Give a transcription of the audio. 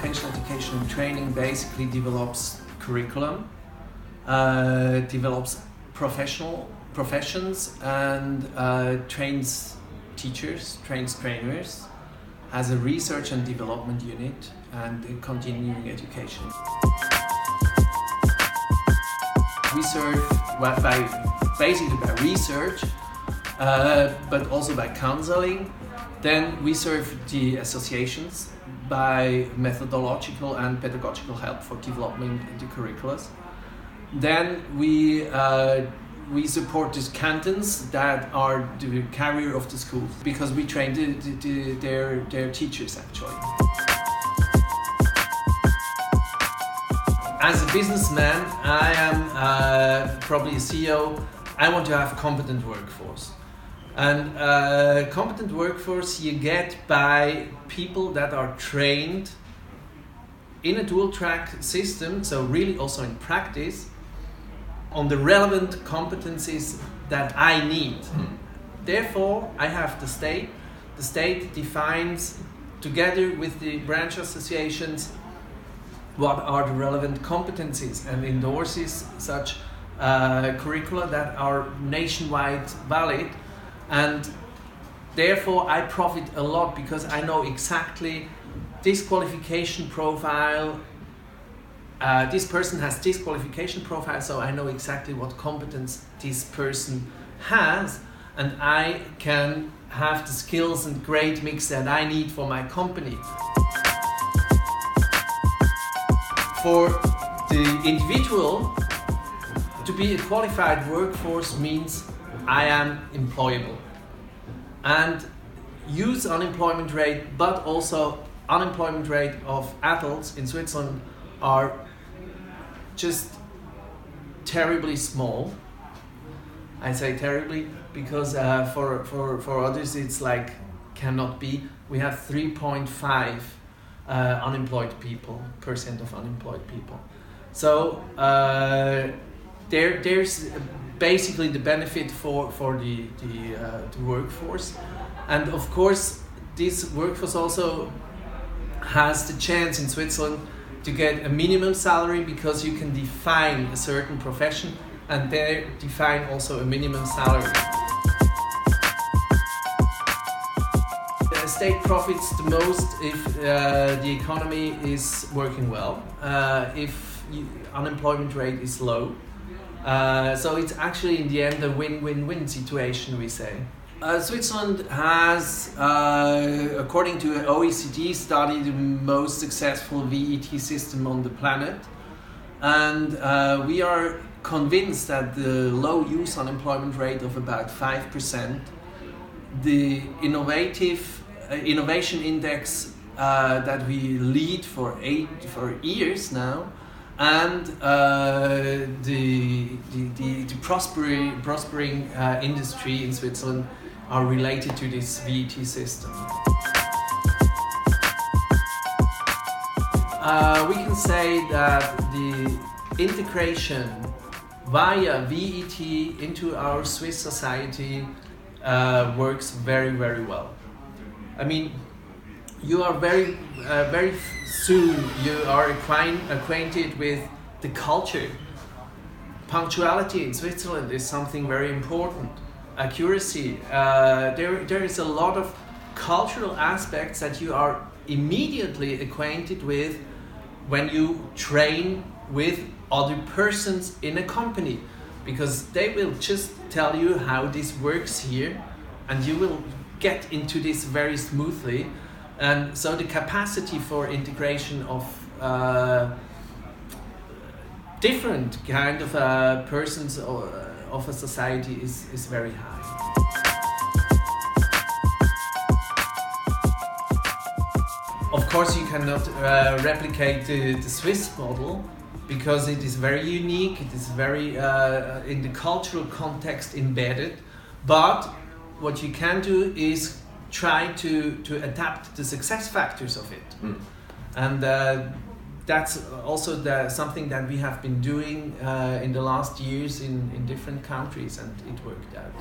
vocational education and training basically develops curriculum, develops professions, and trains teachers, trains trainers, has a research and development unit, and a continuing education. We serve basically by research, but also by counseling. Then we serve the associations by methodological and pedagogical help for developing the curricula. Then we support the cantons that are the carrier of the schools, because we train their teachers actually. As a businessman, I am probably a CEO. I want to have a competent workforce. And competent workforce you get by people that are trained in a dual track system, so really also in practice, on the relevant competencies that I need. Therefore, I have the state. The state defines, together with the branch associations, what are the relevant competencies and endorses such curricula that are nationwide valid. And therefore I profit a lot because I know exactly this qualification profile, this person has this qualification profile, so I know exactly what competence this person has, and I can have the skills and grade mix that I need for my company. For the individual, to be a qualified workforce means I am employable. And youth unemployment rate, but also unemployment rate of adults in Switzerland are just terribly small. I say terribly because for others it's like cannot be. We have 3.5% of unemployed people. So there's basically the benefit for the workforce. And of course this workforce also has the chance in Switzerland to get a minimum salary, because you can define a certain profession and they define also a minimum salary. The state profits the most if the economy is working well, if unemployment rate is low. So it's actually in the end a win-win-win situation, we say. Switzerland has, according to an OECD study, the most successful VET system on the planet. And we are convinced that the low youth unemployment rate of about 5%, the innovation index that we lead for years now, and the prospering industry in Switzerland are related to this VET system. We can say that the integration via VET into our Swiss society works very, very well. I mean, you are very soon you are acquainted with the culture. Punctuality in Switzerland is something very important. Accuracy. There is a lot of cultural aspects that you are immediately acquainted with when you train with other persons in a company, because they will just tell you how this works here and you will get into this very smoothly. And so the capacity for integration of different kind of persons of a society is very high. Of course, you cannot replicate the Swiss model because it is very unique, it is very in the cultural context embedded. But what you can do is try to adapt the success factors of it. And that's also something that we have been doing in the last years in different countries, and it worked out.